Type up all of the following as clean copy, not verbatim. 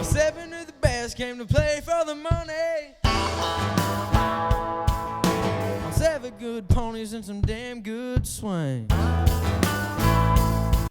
7 of the best came to play for the money. On 7 good ponies and some damn good swing. Hi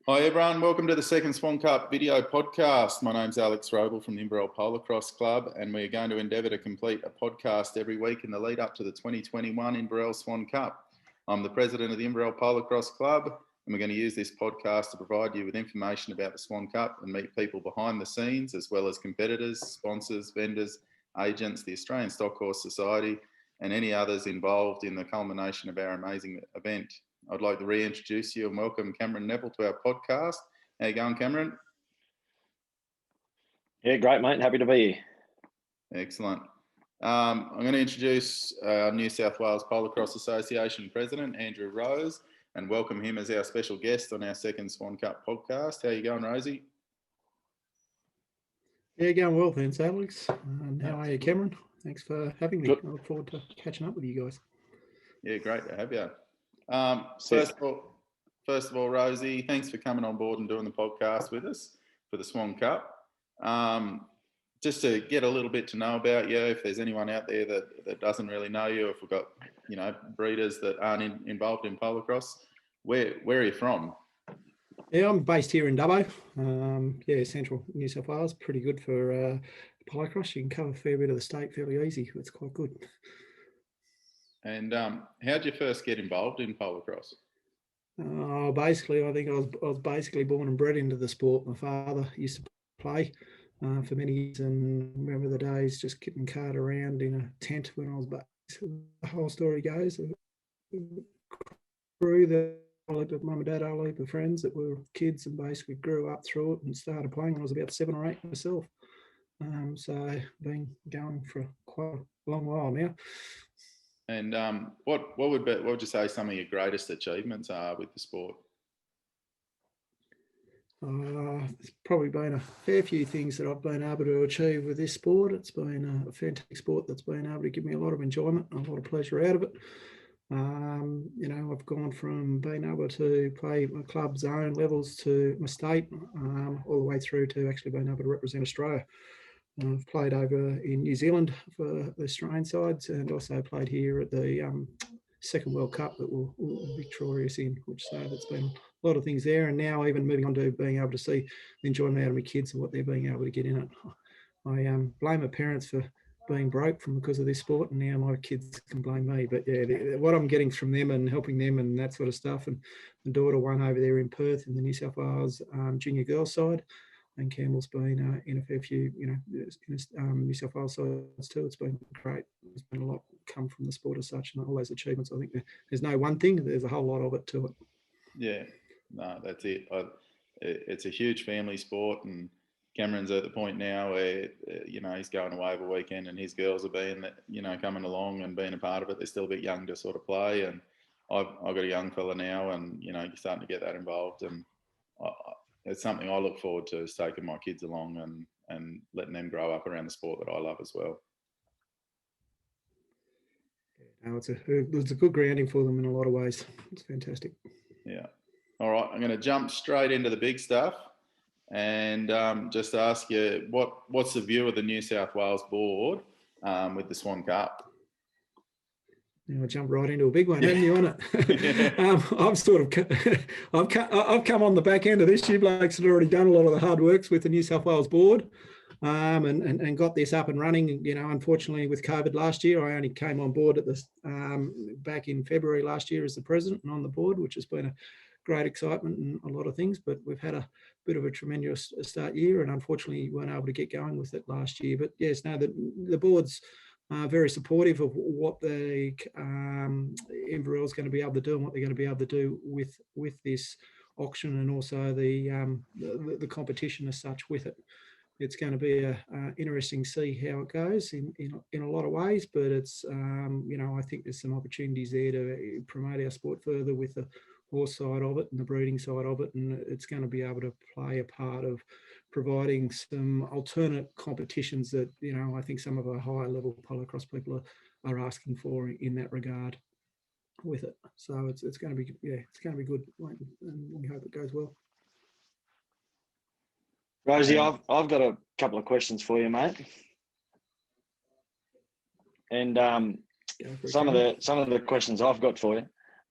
everyone, welcome to the second Swan Cup video podcast. My name's Alex Wrobel from the Inverell Polocrosse Club, and we're going to endeavour to complete a podcast every week in the lead up to the 2021 Inverell Swan Cup. I'm the president of the Inverell Polocrosse Club, and we're going to use this podcast to provide you with information about the Swan Cup and meet people behind the scenes, as well as competitors, sponsors, vendors, agents, the Australian Stock Horse Society, and any others involved in the culmination of our amazing event. I'd like to reintroduce you and welcome Cameron Neville to our podcast. How you going, Cameron? Yeah, great, mate. Happy to be here. Excellent. I'm going to introduce New South Wales Polocrosse Association President, Andrew Rose, and welcome him as our special guest on our second Swan Cup podcast. How you going, Rosie? Yeah, going well, thanks, Alex. How are you, Cameron? Thanks for having me. Good. I look forward to catching up with you guys. Yeah, great to have you. First of all, Rosie, thanks for coming on board and doing the podcast with us for the Swan Cup. Just to get a little bit to know about you, if there's anyone out there that doesn't really know you, if we've got breeders that aren't involved in polocrosse, where are you from? Yeah, I'm based here in Dubbo. Central New South Wales. Pretty good for polocrosse. You can cover a fair bit of the state fairly easy. It's quite good. And how did you first get involved in polocrosse? Basically, I think I was basically born and bred into the sport. My father used to play for many years, and remember the days just getting carted around in a tent when I was back. The whole story goes. Through the mum and dad, a heap of friends that were kids, and basically grew up through it and started playing when I was about 7 or 8 myself. So been going for quite a long while now. And what would you say some of your greatest achievements are with the sport? There's probably been a fair few things that I've been able to achieve with this sport. It's been a fantastic sport that's been able to give me a lot of enjoyment and a lot of pleasure out of it. I've gone from being able to play my club's own levels to my state, all the way through to actually being able to represent Australia. I've played over in New Zealand for the Australian sides, and also played here at the second World Cup that we're victorious in, that's been a lot of things there. And now even moving on to being able to see the enjoyment out of my kids and what they're being able to get in it. I blame my parents for being broke because of this sport, and now my kids can blame me. But yeah, what I'm getting from them and helping them and that sort of stuff. And the daughter won over there in Perth in the New South Wales junior girls side. And Campbell's been in a fair few, New South Wales sides too. It's been great. There's been a lot come from the sport as such, and all those achievements. I think there's no one thing. There's a whole lot of it to it. Yeah, no, that's it. It's a huge family sport, and Cameron's at the point now where he's going away over weekend, and his girls are being coming along and being a part of it. They're still a bit young to sort of play, and I've got a young fella now, and you're starting to get that involved, and it's something I look forward to, is taking my kids along and letting them grow up around the sport that I love as well. No, it's a good grounding for them in a lot of ways. It's fantastic. Yeah. All right, I'm going to jump straight into the big stuff and just ask you, what's the view of the New South Wales board with the Swan Cup? Now I jump right into a big one, haven't you, on it? I've come on the back end of this. You blokes had already done a lot of the hard works with the New South Wales board, and got this up and running. Unfortunately with COVID last year, I only came on board at this back in February last year as the president and on the board, which has been a great excitement and a lot of things. But we've had a bit of a tremendous start year, and unfortunately weren't able to get going with it last year. But yes, no, the board's very supportive of what the Inverell is going to be able to do and what they're going to be able to do with this auction, and also the competition as such with it. It's going to be interesting to see how it goes in a lot of ways, but it's I think there's some opportunities there to promote our sport further with the horse side of it and the breeding side of it, and it's going to be able to play a part of providing some alternate competitions that I think some of our higher level polocrosse people are asking for in that regard with it. So it's going to be good, and we hope it goes well. Rosie, I've got couple of questions for you, mate. And some of the questions I've got for you.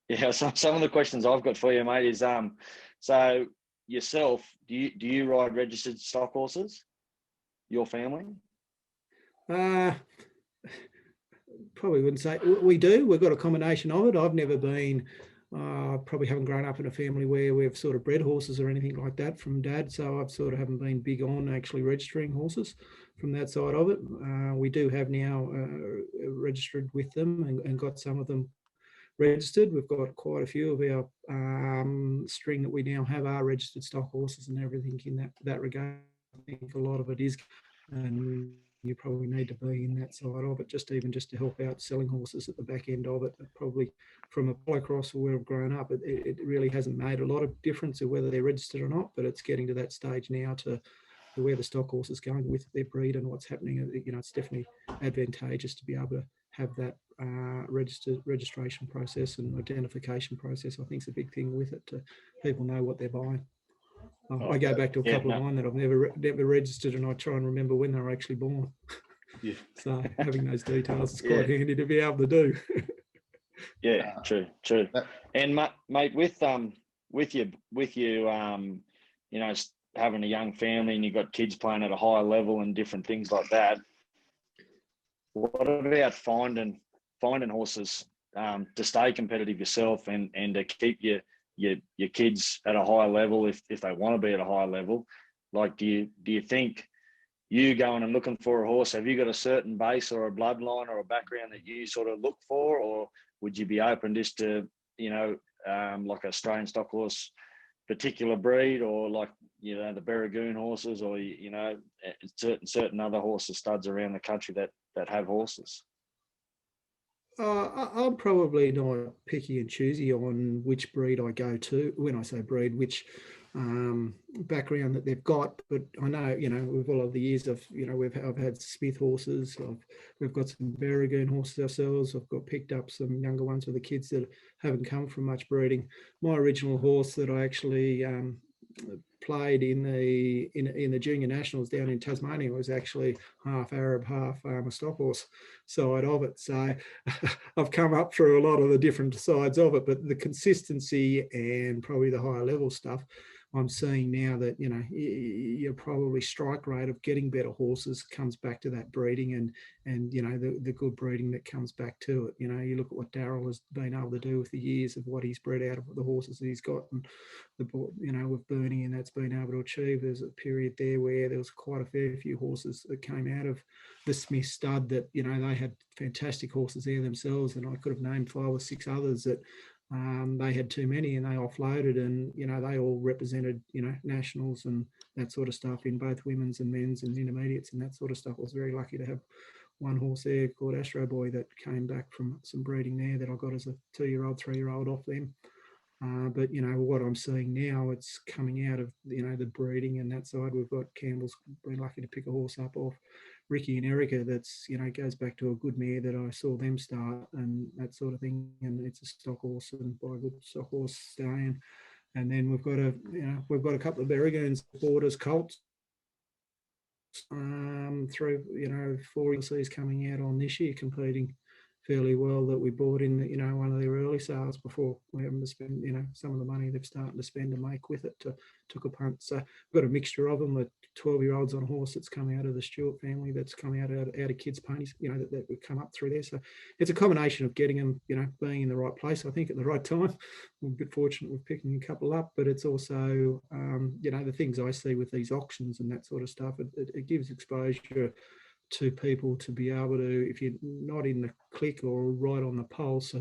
Yeah, some of the questions I've got for you, mate, is so yourself, do you ride registered stock horses? Your family? Probably wouldn't say we do. We've got a combination of it. I've never been, probably haven't grown up in a family where we've sort of bred horses or anything like that from dad. So I've sort of haven't been big on actually registering horses from that side of it. We do have now registered with them and got some of them registered. We've got quite a few of our string that we now have are registered stock horses and everything in that regard. I think a lot of it is, and you probably need to be in that side of it, just to help out selling horses at the back end of it. Probably from a polocrosse or where I've grown up, it really hasn't made a lot of difference of whether they're registered or not, but it's getting to that stage now to where the stock horse is going with their breed and what's happening. You know, it's definitely advantageous to be able to have that registration process and identification process. I think is a big thing with it, to people know what they're buying. I go back to a couple of mine that I've never registered, and I try and remember when they were actually born. Yeah. So having those details is quite handy to be able to do. Yeah, true. And mate, with you, you know, having a young family and you've got kids playing at a higher level and different things like that, what about finding horses to stay competitive yourself and to keep your kids at a higher level if they want to be at a higher level? Like, do you think you going and looking for a horse, have you got a certain base or a bloodline or a background that you sort of look for, or would you be open just to, you know, like a Australian stock horse particular breed, or like, you know, the Barragoon horses, or, you know, certain other horses, studs around the country that have horses? I'm probably not picky and choosy on which breed I go to. When I say breed, which background that they've got, but I know, you know, with all of the years of, you know, I've had Smith horses, we've got some Barragoon horses ourselves. I've got picked up some younger ones with the kids that haven't come from much breeding. My original horse that I actually played in the junior nationals down in Tasmania was actually half Arab, half a stock horse side of it. So I've come up through a lot of the different sides of it, but the consistency and probably the higher level stuff, I'm seeing now that, you know, your probably strike rate of getting better horses comes back to that breeding and you know, the good breeding that comes back to it. You know, you look at what Darryl has been able to do with the years of what he's bred out of the horses that he's got, and you know, with Bernie, and that's been able to achieve. There's a period there where there was quite a fair few horses that came out of the Smith stud that, you know, they had fantastic horses there themselves, and I could have named 5 or 6 others that they had too many and they offloaded, and, you know, they all represented, you know, nationals and that sort of stuff in both women's and men's and intermediates and that sort of stuff. I was very lucky to have one horse there called Astro Boy that came back from some breeding there that I got as a 2-year-old, 3-year-old off them. But, you know, what I'm seeing now, it's coming out of, you know, the breeding and that side. We've got Campbell's been lucky to pick a horse up off Ricky and Erica that's, you know, goes back to a good mare that I saw them start and that sort of thing. And it's a stock horse and by a good stock horse staying. And then we've got a couple of Barragoons, Borders, Colts through, you know, 4 ELCs coming out on this year, competing fairly well, that we bought in, you know, one of their early sales before we haven't to spend, you know, some of the money they've started to spend and make with it took a punt. So we've got a mixture of them, the 12-year-olds on a horse that's come out of the Stewart family, that's come out of kids' ponies, you know, that would come up through there. So it's a combination of getting them, you know, being in the right place, I think, at the right time. We're a bit fortunate with picking a couple up, but it's also, you know, the things I see with these auctions and that sort of stuff, it gives exposure to people to be able to, if you're not in the click or right on the pulse,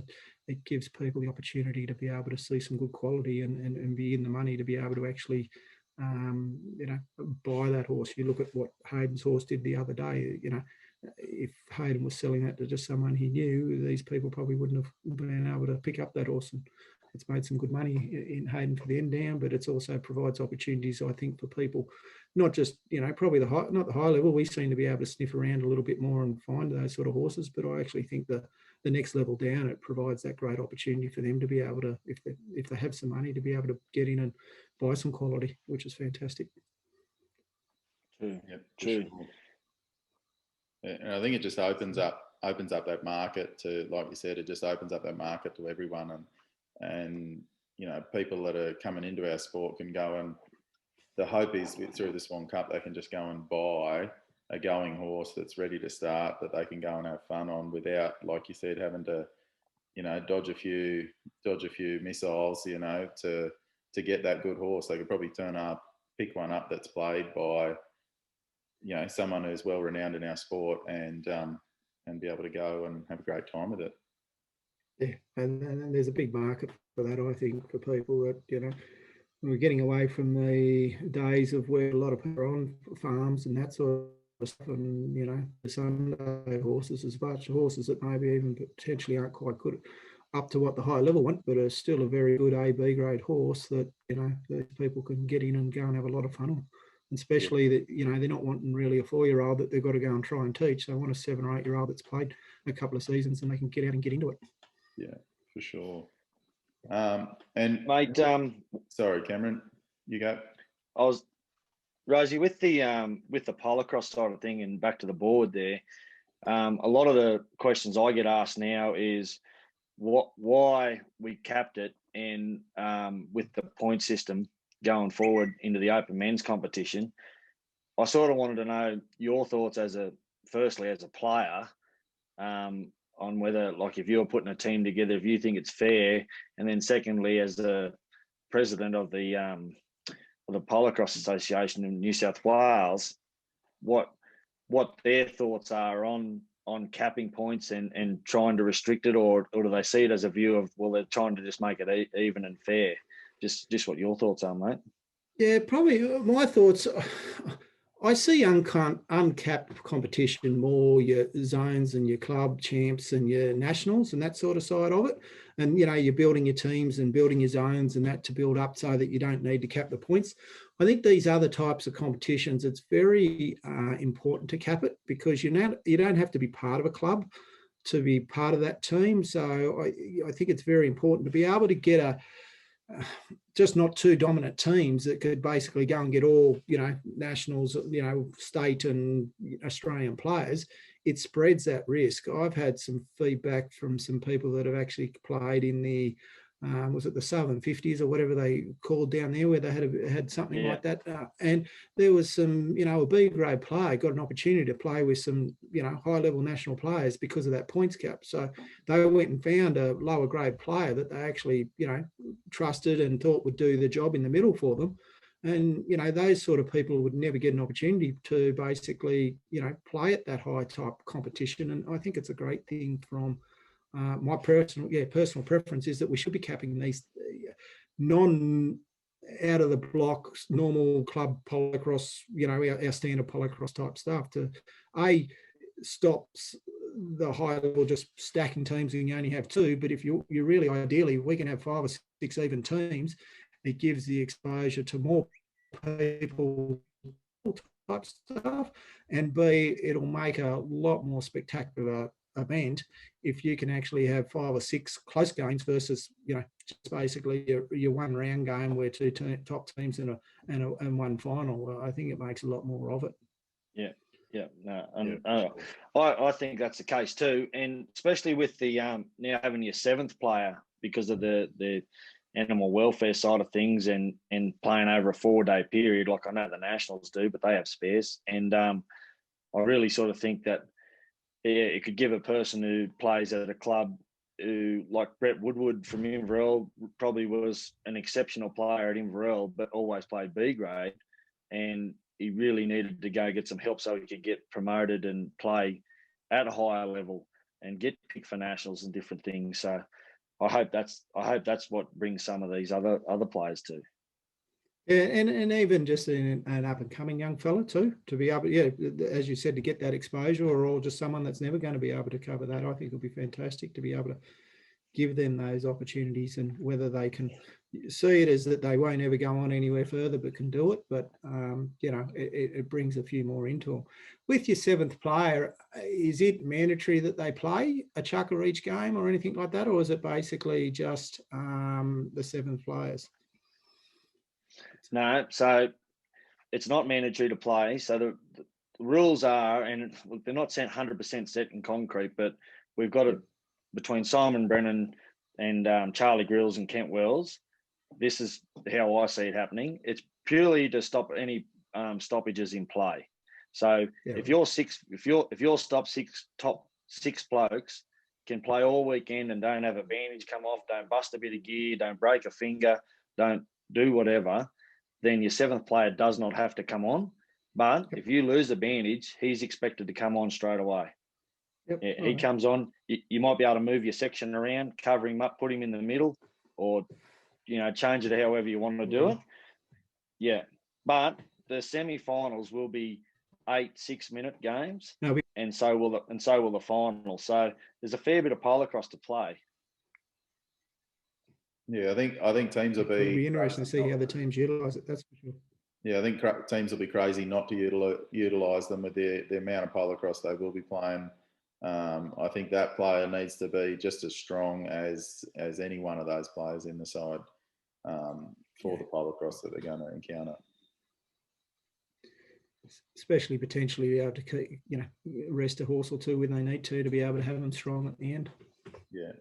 it gives people the opportunity to be able to see some good quality and be in the money to be able to actually, you know, buy that horse. You look at what Hayden's horse did the other day, you know, if Hayden was selling that to just someone he knew, these people probably wouldn't have been able to pick up that horse. And it's made some good money in Hayden for the end down, but it's also provides opportunities, I think, for people, not just, you know, probably not the high level. We seem to be able to sniff around a little bit more and find those sort of horses, but I actually think the next level down, it provides that great opportunity for them to be able to, if they have some money, to be able to get in and buy some quality, which is fantastic. True. Yep, True. sure. And I think it just opens up that market to, like you said, it just opens up that market to everyone, and you know, people that are coming into our sport can go, and the hope is through the Swan Cup they can just go and buy a going horse that's ready to start, that they can go and have fun on without, like you said, having to, you know, dodge a few missiles, you know, to get that good horse. They could probably pick one up that's played by, you know, someone who's well renowned in our sport, and be able to go and have a great time with it. Yeah, and there's a big market for that, I think, for people that, you know, we're getting away from the days of where a lot of people are on farms and that sort of stuff, and, you know, the Sunday horses, as much horses that maybe even potentially aren't quite good up to what the high level want, but are still a very good A-B grade horse that, you know, that people can get in and go and have a lot of fun on. Especially that, you know, they're not wanting really a 4-year-old that they've got to go and try and teach. They want a 7 or 8-year-old that's played a couple of seasons and they can get out and get into it. Yeah, for sure. And Mate, sorry, Cameron, you go. I was, Rosie, with the polocrosse side of thing, and back to the board there, a lot of the questions I get asked now is why we capped it, and with the point system going forward into the open men's competition. I sort of wanted to know your thoughts firstly as a player, on whether, like, if you're putting a team together, if you think it's fair, and then secondly, as the president of the Polocrosse Association in New South Wales, what their thoughts are on capping points and trying to restrict it, or do they see it as a view of, well, they're trying to just make it even and fair? Just what your thoughts are, mate. Yeah, probably my thoughts. I see uncapped competition more, your zones and your club champs and your nationals and that sort of side of it. And, you know, you're building your teams and building your zones and that to build up so that you don't need to cap the points. I think these other types of competitions, it's very important to cap it, because you don't have to be part of a club to be part of that team. So I think it's very important to be able to get just not two dominant teams that could basically go and get all, you know, nationals, you know, state and Australian players. It spreads that risk. I've had some feedback from some people that have actually played in the was it the Southern 50s or whatever they called down there, where they had something like that, and there was some, you know, a B grade player got an opportunity to play with some, you know, high level national players because of that points cap. So they went and found a lower grade player that they actually, you know, trusted and thought would do the job in the middle for them. And, you know, those sort of people would never get an opportunity to basically, you know, play at that high type competition. And I think it's a great thing from my personal preference is that we should be capping these non out of the blocks, normal club polocrosse, you know, our standard polocrosse type stuff to stops the high level just stacking teams and you only have two. But if you really ideally, we can have 5 or 6 even teams. It gives the exposure to more people type stuff, and B, it'll make a lot more spectacular event if you can actually have 5 or 6 close games versus, you know, just basically your one round game where two top teams and one final. I think it makes a lot more of it. I think that's the case too, and especially with the now having your 7th player because of the animal welfare side of things and playing over a 4-day period, like I know the Nationals do, but they have spares, and I really sort of think that it could give a person who plays at a club who, like Brett Woodward from Inverell, probably was an exceptional player at Inverell, but always played B grade, and he really needed to go get some help so he could get promoted and play at a higher level and get picked for nationals and different things. So I hope that's what brings some of these other players to. Yeah, and even just an up and coming young fella too, to be able, as you said, to get that exposure, or just someone that's never going to be able to cover that. I think it'll be fantastic to be able to give them those opportunities, and whether they can see it as that they won't ever go on anywhere further but can do it. But you know, it brings a few more into them. With your 7th player, is it mandatory that they play a chucker each game or anything like that, or is it basically just the 7 players? No, so it's not mandatory to play. So the rules are, and they're not 100% set in concrete, but we've got it between Simon Brennan and Charlie Grills and Kent Wells. This is how I see it happening. It's purely to stop any stoppages in play. So if your top six blokes can play all weekend and don't have a bandage come off, don't bust a bit of gear, don't break a finger, don't do whatever, then your seventh player does not have to come on. But if you lose the bandage, he's expected to come on straight away. Yep. He comes on. You might be able to move your section around, cover him up, put him in the middle, or change it however you want to do it. Yeah, but the semi-finals will be 8 6-minute games, and so will the finals. So there's a fair bit of polocrosse to play. Yeah, I think teams will be. It'll be interesting to see how the teams utilise it. That's for sure. Yeah, I think teams will be crazy not to utilise them with the amount of polocrosse they will be playing. I think that player needs to be just as strong as any one of those players in the side for the polocrosse that they're going to encounter. Especially potentially be able to keep, rest a horse or two when they need to be able to have them strong at the end. Yeah.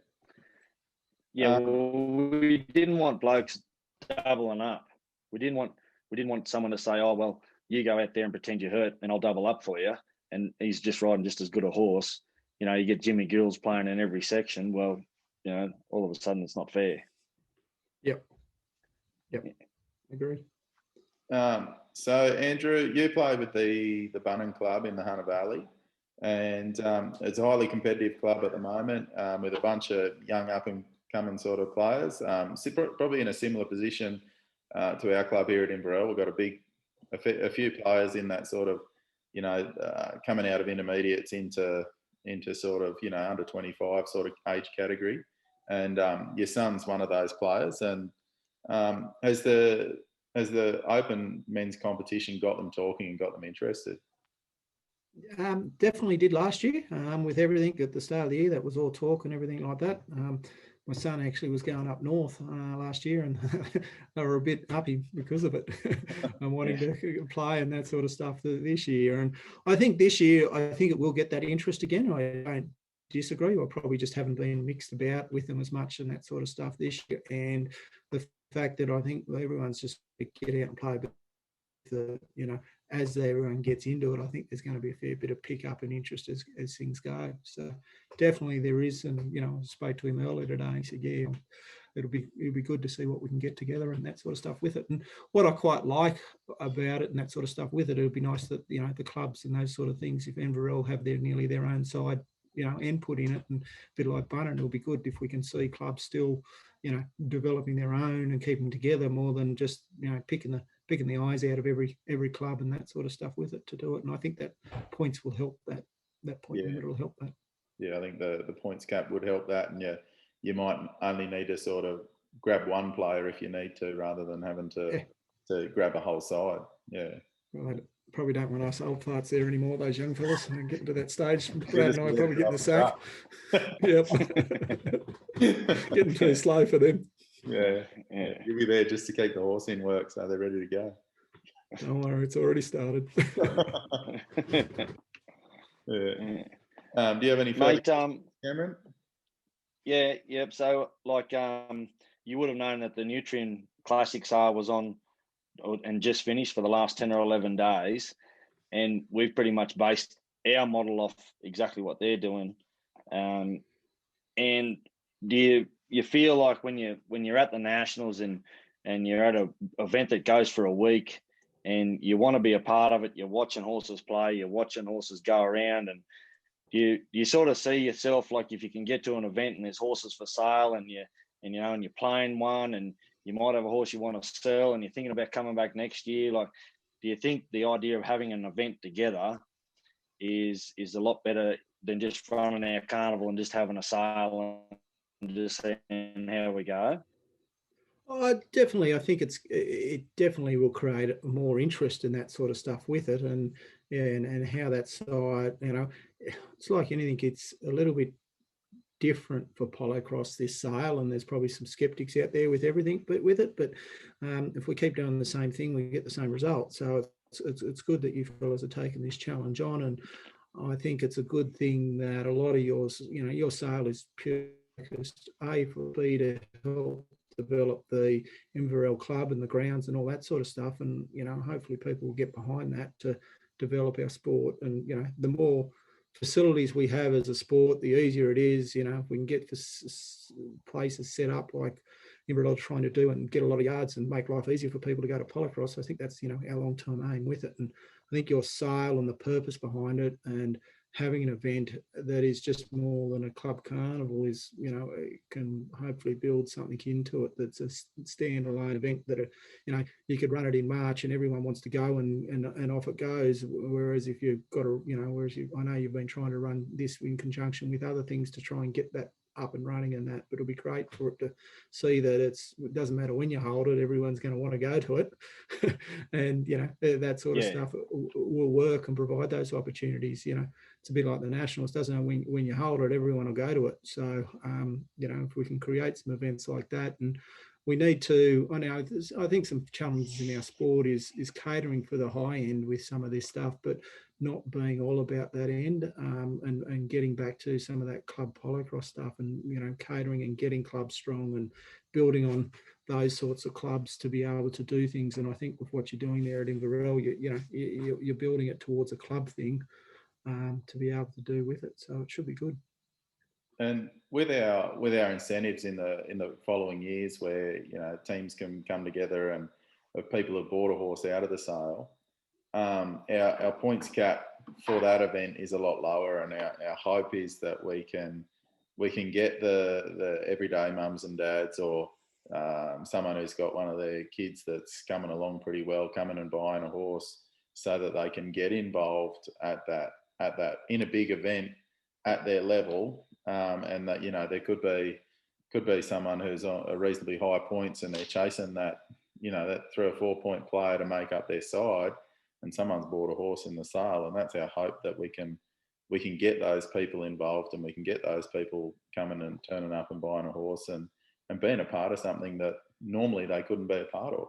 Yeah, we didn't want blokes doubling up. We didn't want someone to say, "Oh, well, you go out there and pretend you're hurt, and I'll double up for you." And he's just riding just as good a horse. You get Jimmy Gills playing in every section. Well, all of a sudden it's not fair. Yep. Agreed. So Andrew, you play with the Bunnan Club in the Hunter Valley, and it's a highly competitive club at the moment with a bunch of young up and coming sort of players. Probably in a similar position to our club here at Inverell. We've got a few players in that sort of coming out of intermediates into sort of under 25 sort of age category, and your son's one of those players. And has the open men's competition got them talking and got them interested? Definitely did last year with everything at the start of the year. That was all talk and everything like that. My son actually was going up north last year, and they were a bit uppy because of it and wanting to play and that sort of stuff this year. And I think this year, it will get that interest again. I don't disagree. I probably just haven't been mixed about with them as much and that sort of stuff this year. And the fact that I think everyone's just get out and play, but as everyone gets into it, I think there's going to be a fair bit of pick up and interest as things go. So definitely there is, and I spoke to him earlier today. He said, "Yeah, it'll be good to see what we can get together and that sort of stuff with it." And what I quite like about it and that sort of stuff with it, it'll be nice that the clubs and those sort of things, if Inverell have nearly their own side, input in it, and a bit like Bunnan, it'll be good if we can see clubs still, developing their own and keeping together more than just picking the eyes out of every club and that sort of stuff with it to do it. And I think that points will help that point limit will help that. Yeah, I think the points cap would help that, and you might only need to sort of grab one player if you need to, rather than having to grab a whole side. Yeah. Well, I probably don't want us old farts there anymore, those young fellas, and getting to that stage. Brad and I are probably getting the sack. Yep. Getting too slow for them. Yeah. You'll be there just to keep the horse in work, so they're ready to go. Don't worry, it's already started. Yeah. Do you have any further Cameron? Yeah, yep. So you would have known that the Nutrien Classic Sale was on and just finished for the last 10 or 11 days, and we've pretty much based our model off exactly what they're doing. And do you feel like when you're at the Nationals and you're at an event that goes for a week and you want to be a part of it, you're watching horses play, you're watching horses go around, and you sort of see yourself, like, if you can get to an event and there's horses for sale and you're playing one, and you might have a horse you want to sell and you're thinking about coming back next year. Like, do you think the idea of having an event together is a lot better than just running our carnival and just having a sale and just seeing how we go? Oh, definitely. I think it definitely will create more interest in that sort of stuff with it, and how that side, it's like anything. It's a little bit different for polocrosse this sale, and there's probably some skeptics out there with everything, but if we keep doing the same thing, we get the same result. So it's good that you fellas are taking this challenge on, and I think it's a good thing that a lot of yours, your sale is pure focused, for B, to help develop the Inverell club and the grounds and all that sort of stuff, and hopefully people will get behind that to develop our sport. And the more facilities we have as a sport, the easier it is. If we can get places set up like Inverell trying to do and get a lot of yards and make life easier for people to go to Polocrosse, I think that's our long-term aim with it. And I think your sale and the purpose behind it, and having an event that is just more than a club carnival, is it can hopefully build something into it that's a standalone event that you could run it in March and everyone wants to go, and off it goes. Whereas if you've got a I know you've been trying to run this in conjunction with other things to try and get that up and running and that, but it'll be great for it to see that it doesn't matter when you hold it, everyone's going to want to go to it. And that sort of stuff will work and provide those opportunities. It's a bit like the Nationals, doesn't know when you hold it, everyone will go to it. So if we can create some events like that, and we need to, I think some challenges in our sport is catering for the high end with some of this stuff, but not being all about that end, and getting back to some of that club polocrosse stuff, and catering and getting clubs strong and building on those sorts of clubs to be able to do things. And I think with what you're doing there at Inverell, you're building it towards a club thing, to be able to do with it. So it should be good. And with our incentives in the following years, where teams can come together, and if people have bought a horse out of the sale, our points cap for that event is a lot lower, and our hope is that we can get the everyday mums and dads, or someone who's got one of their kids that's coming along pretty well, coming and buying a horse, so that they can get involved at that in a big event at their level, and that there could be someone who's on a reasonably high points, and they're chasing that that 3 or 4 point player to make up their side, and someone's bought a horse in the sale. And that's our hope, that we can get those people involved, and we can get those people coming and turning up and buying a horse and being a part of something that normally they couldn't be a part of.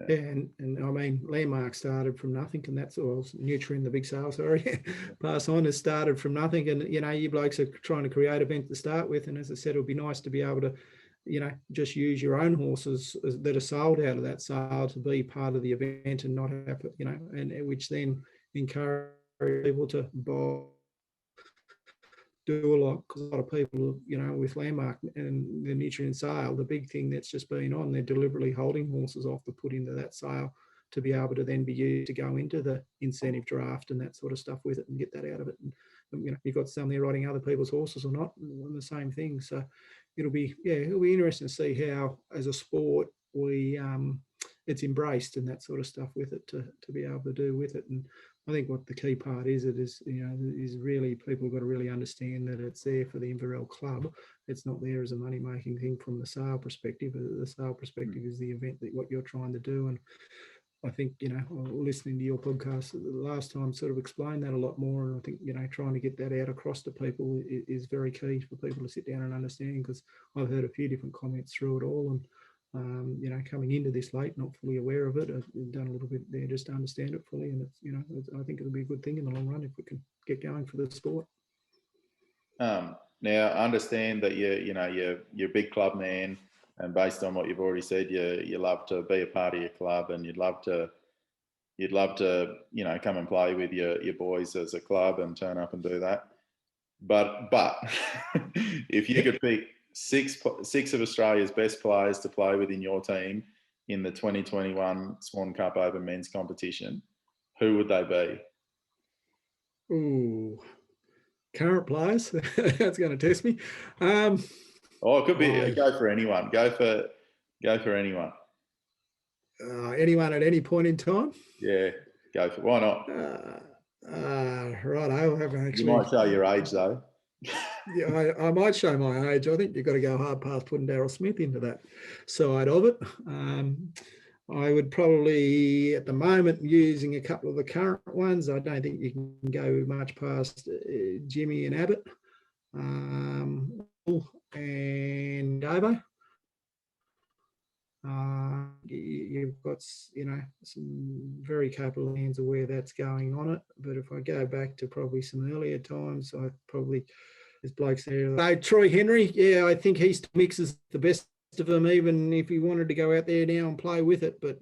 Yeah, and I mean, Landmark started from nothing, and that's all. Nutrien, the big sale, sorry, Pass On has started from nothing, and you blokes are trying to create an event to start with. And as I said, it'll be nice to be able to, just use your own horses that are sold out of that sale to be part of the event, and not have and which then encourage people to buy. Do a lot, because a lot of people, with Landmark and the Nutrien sale, the big thing that's just been on, they're deliberately holding horses off to put into that sale to be able to then be used to go into the incentive draft and that sort of stuff with it, and get that out of it. And you've got some there riding other people's horses or not, and the same thing. So it'll be interesting to see how, as a sport, we it's embraced and that sort of stuff with it, to be able to do with it. And I think what the key part is really, people have got to really understand that it's there for the Inverell club. It's not there as a money-making thing from the sale perspective. The sale perspective is the event, that what you're trying to do. And I think, listening to your podcast the last time sort of explained that a lot more. And I think, trying to get that out across to people is very key for people to sit down and understand, because I've heard a few different comments through it all. And coming into this late, not fully aware of it. I've done a little bit there just to understand it fully, and it's, I think it'll be a good thing in the long run if we can get going for the sport. Now, I understand that you're a big club man, and based on what you've already said, you love to be a part of your club, and you'd love to come and play with your boys as a club and turn up and do that. But if you could pick six of Australia's best players to play with in your team in the 2021 Swan Cup Open men's competition, who would they be? Ooh, current players. That's going to test me. It could be. Go for anyone. Go for anyone. Anyone at any point in time? Yeah, go for. Why not? Right. I haven't actually. You might show your age though. Yeah, I might show my age. I think you've got to go hard past putting Daryl Smith into that side of it. I would probably, at the moment, using a couple of the current ones, I don't think you can go much past Jimmy and Abbott and Davo. You've got, some very capable hands of where that's going on it. But if I go back to probably some earlier times, there's blokes there. So Troy Henry, yeah, I think he mixes the best of them, even if he wanted to go out there now and play with it. But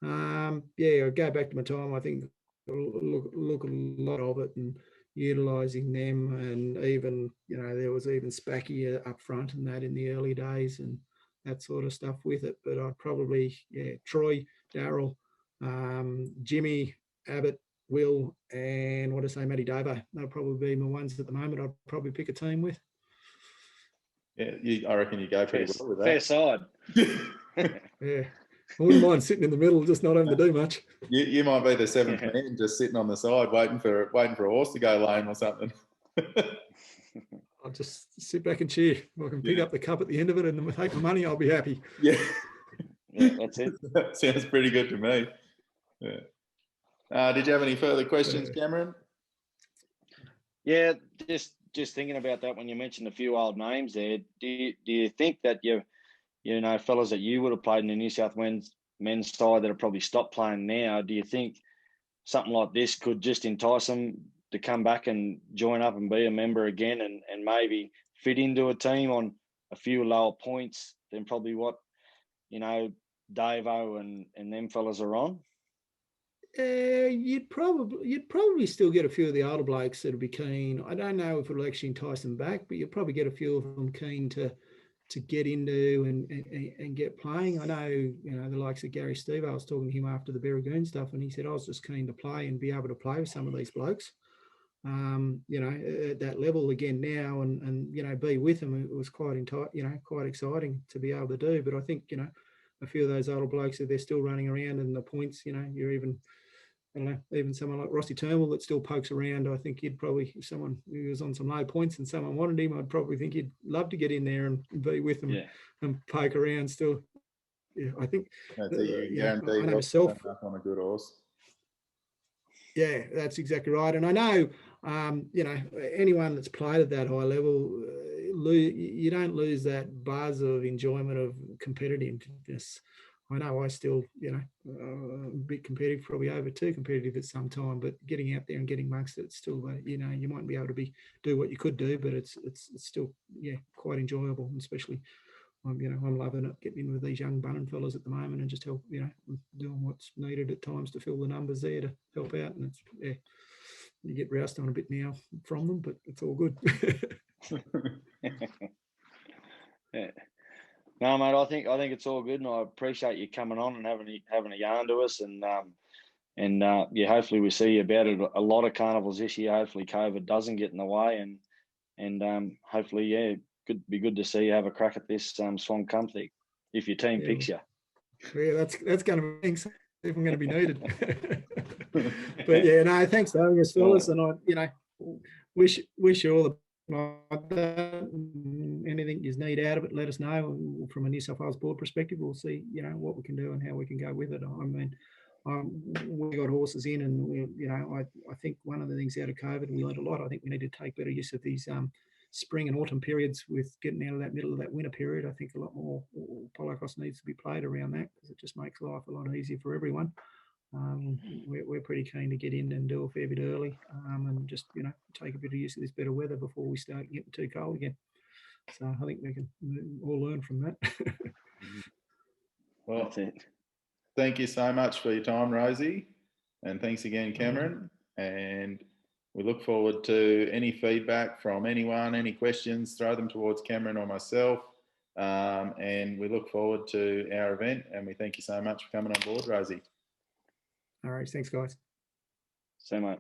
I'll go back to my time. I think look a lot of it and utilising them, and even there was even Spacky up front and that in the early days and that sort of stuff with it. But I'd probably Troy, Darryl, Jimmy, Abbott, Will, and what I say, Matty Davo. They'll probably be my ones at the moment. I'd probably pick a team with. Yeah, I reckon you go pretty well with that. Fair side. Yeah. I wouldn't mind sitting in the middle, just not having to do much. You might be the seventh man, just sitting on the side, waiting for a horse to go lame or something. I'll just sit back and cheer. If I can pick up the cup at the end of it and take my money, I'll be happy. Yeah, that's it. That sounds pretty good to me. Yeah. Did you have any further questions, Cameron? Yeah, just thinking about that when you mentioned a few old names there. Do you think that fellas that you would have played in the New South Wales men's side that have probably stopped playing now, do you think something like this could just entice them to come back and join up and be a member again and maybe fit into a team on a few lower points than probably what, Davo and them fellas are on? You'd probably still get a few of the older blokes that'd be keen. I don't know if it'll actually entice them back, but you'll probably get a few of them keen to get into and get playing. I know, the likes of Gary Steve, I was talking to him after the Berrigoon stuff, and he said, I was just keen to play and be able to play with some of these blokes, at that level again now and be with them. It was quite exciting to be able to do. But I think, a few of those older blokes, if they're still running around in the points, you're even, I don't know, even someone like Rossi Turnbull that still pokes around. I think he'd probably, if someone who was on some low points and someone wanted him, I'd probably think he'd love to get in there and be with them and poke around still. Yeah, I think I know myself on a good horse. Yeah, that's exactly right. And I know, anyone that's played at that high level, you don't lose that buzz of enjoyment of competitiveness. I know I still, a bit competitive, probably over too competitive at some time, but getting out there and getting amongst it, it's still, you might be able to do what you could do, but it's still, quite enjoyable. And especially, I'm loving it, getting in with these young bunning fellas at the moment and just help, doing what's needed at times to fill the numbers there to help out. And it's, you get roused on a bit now from them, but it's all good. Yeah. No, mate, I think it's all good, and I appreciate you coming on and having a yarn to us, and hopefully we see you about it a lot of carnivals this year. Hopefully COVID doesn't get in the way, and hopefully could be good to see you have a crack at this Swan Cup thing if your team picks you. Yeah, that's going to be if I'm going to be needed. But no, thanks for having us, fellas, and I wish you all the anything you need out of it, let us know. From a New South Wales board perspective, we'll see what we can do and how we can go with it. I mean, we got horses in, and I think one of the things out of COVID, we learned a lot. I think we need to take better use of these spring and autumn periods with getting out of that middle of that winter period. I think a lot more polocrosse needs to be played around that, because it just makes life a lot easier for everyone. We're pretty keen to get in and do a fair bit early, and just take a bit of use of this better weather before we start getting too cold again. So I think we can all learn from that. Well, that's it. Thank you so much for your time, Rosie, and thanks again, Cameron. And we look forward to any feedback from anyone, any questions, throw them towards Cameron or myself. And we look forward to our event, and we thank you so much for coming on board, Rosie. All right, thanks, guys. See you, mate.